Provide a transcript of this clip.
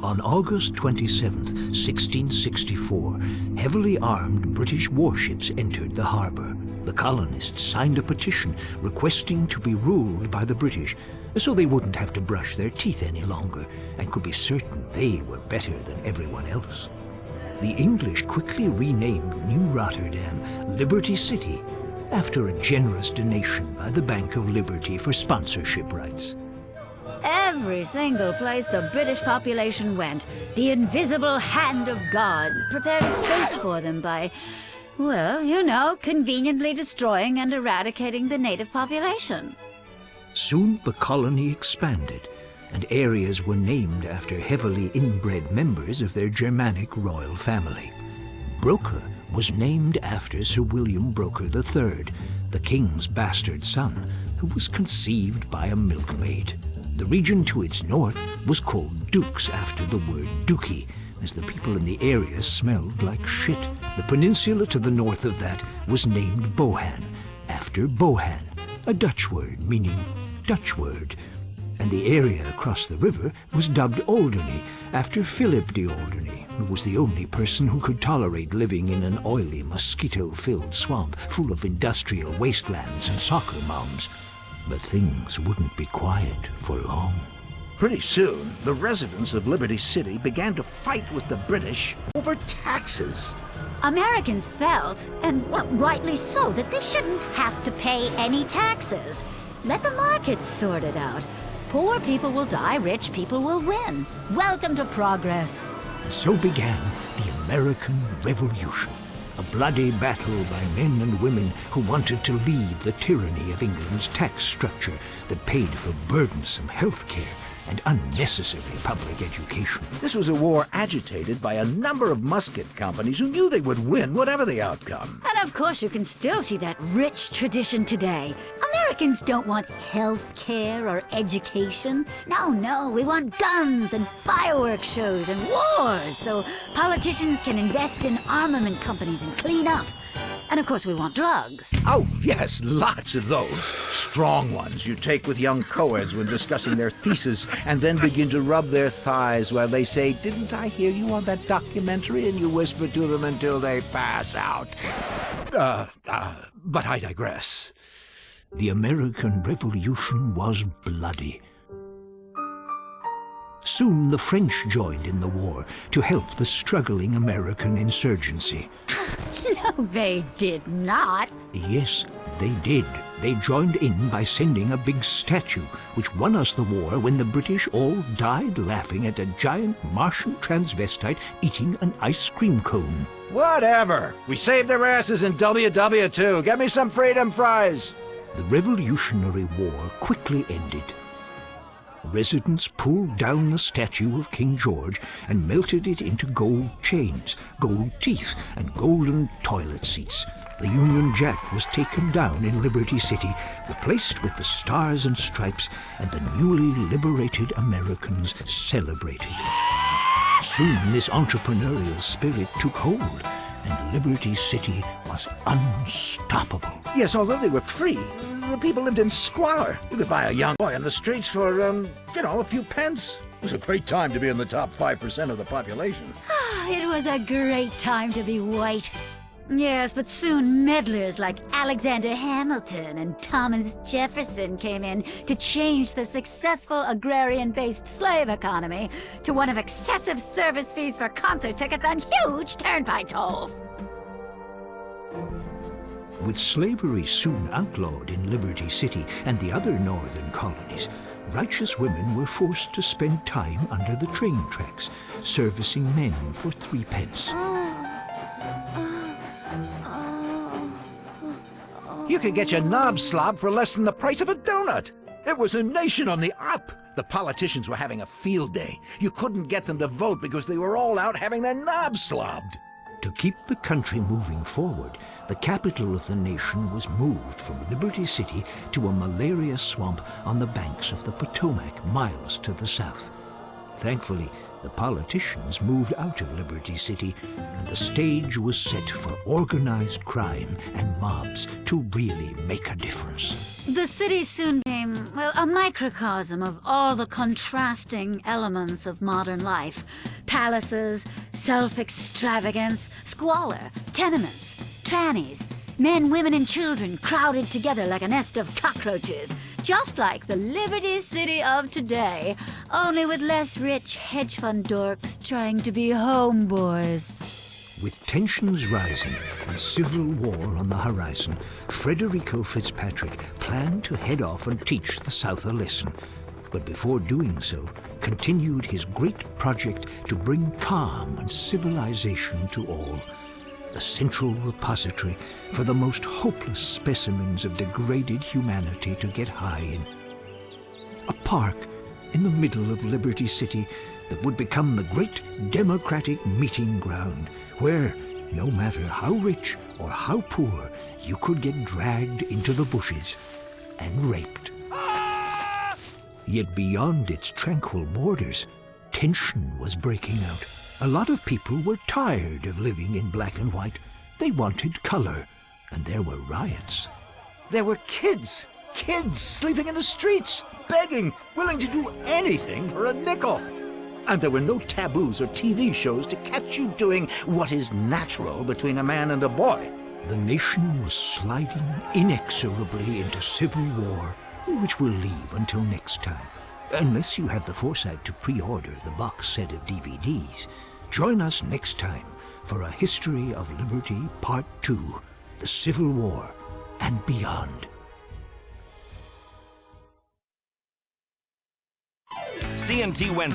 On August 27th, 1664, heavily armed British warships entered the harbor. The colonists signed a petition requesting to be ruled by the British, so they wouldn't have to brush their teeth any longer and could be certain they were better than everyone else. The English quickly renamed New Rotterdam Liberty City, after a generous donation by the Bank of Liberty for sponsorship rights. Every single place the British population went, the invisible hand of God prepared a space for them by, well, you know, conveniently destroying and eradicating the native population. Soon the colony expanded, and areas were named after heavily inbred members of their Germanic royal family. Broker was named after Sir William Broker III, the king's bastard son, who was conceived by a milkmaid. The region to its north was called Dukes after the word dookie, as the people in the area smelled like shit. The peninsula to the north of that was named Bohan, after Bohan, a Dutch word meaning Dutch word. And the area across the river was dubbed Alderney, after Philip de Alderney, who was the only person who could tolerate living in an oily, mosquito-filled swamp full of industrial wastelands and soccer moms. But things wouldn't be quiet for long. Pretty soon, the residents of Liberty City began to fight with the British over taxes. Americans felt, and well, rightly so, that they shouldn't have to pay any taxes. Let the markets sort it out. Poor people will die, rich people will win. Welcome to progress. And so began the American Revolution, a bloody battle by men and women who wanted to leave the tyranny of England's tax structure that paid for burdensome health care and unnecessary public education. This was a war agitated by a number of musket companies who knew they would win whatever the outcome. And of course you can still see that rich tradition today. Americans don't want health care or education. No, we want guns and fireworks shows and wars so politicians can invest in armament companies and clean up. And of course we want drugs. Oh, yes, lots of those. Strong ones you take with young co-eds when discussing their thesis and then begin to rub their thighs while they say, "Didn't I hear you on that documentary?" And you whisper to them until they pass out. But I digress. The American Revolution was bloody. Soon the French joined in the war to help the struggling American insurgency. No, they did not. Yes, they did. They joined in by sending a big statue, which won us the war when the British all died laughing at a giant Martian transvestite eating an ice cream cone. Whatever. We saved their asses in WW too. Get me some freedom fries. The Revolutionary War quickly ended. Residents pulled down the statue of King George and melted it into gold chains, gold teeth, and golden toilet seats. The Union Jack was taken down in Liberty City, replaced with the Stars and Stripes, and the newly liberated Americans celebrated. Soon this entrepreneurial spirit took hold, and Liberty City was unstoppable. Yes, although they were free, the people lived in squalor. You could buy a young boy on the streets for, a few pence. It was a great time to be in the top 5% of the population. It was a great time to be white. Yes, but soon meddlers like Alexander Hamilton and Thomas Jefferson came in to change the successful agrarian-based slave economy to one of excessive service fees for concert tickets and huge turnpike tolls. With slavery soon outlawed in Liberty City and the other northern colonies, righteous women were forced to spend time under the train tracks, servicing men for 3 pence. You could get your knob slobbed for less than the price of a donut. It was a nation on the up. The politicians were having a field day. You couldn't get them to vote because they were all out having their knobs slobbed. To keep the country moving forward, the capital of the nation was moved from Liberty City to a malaria swamp on the banks of the Potomac, miles to the south. Thankfully, the politicians moved out of Liberty City, and the stage was set for organized crime and mobs to really make a difference. The city soon became, Well, a microcosm of all the contrasting elements of modern life. Palaces, self-extravagance, squalor, tenements, trannies, men, women, and children crowded together like a nest of cockroaches. Just like the Liberty City of today, only with less rich hedge fund dorks trying to be homeboys. With tensions rising and civil war on the horizon, Federico Fitzpatrick planned to head off and teach the South a lesson. But before doing so, continued his great project to bring calm and civilization to all. A central repository for the most hopeless specimens of degraded humanity to get high in. A park in the middle of Liberty City that would become the great democratic meeting ground where, no matter how rich or how poor, you could get dragged into the bushes and raped. Yet beyond its tranquil borders, tension was breaking out. A lot of people were tired of living in black and white. They wanted color, and there were riots. There were kids sleeping in the streets, begging, willing to do anything for a nickel. And there were no taboos or TV shows to catch you doing what is natural between a man and a boy. The nation was sliding inexorably into civil war, which we'll leave until next time. Unless you have the foresight to pre-order the box set of DVDs, join us next time for A History of Liberty Part 2, The Civil War and Beyond. CNT Wednesday.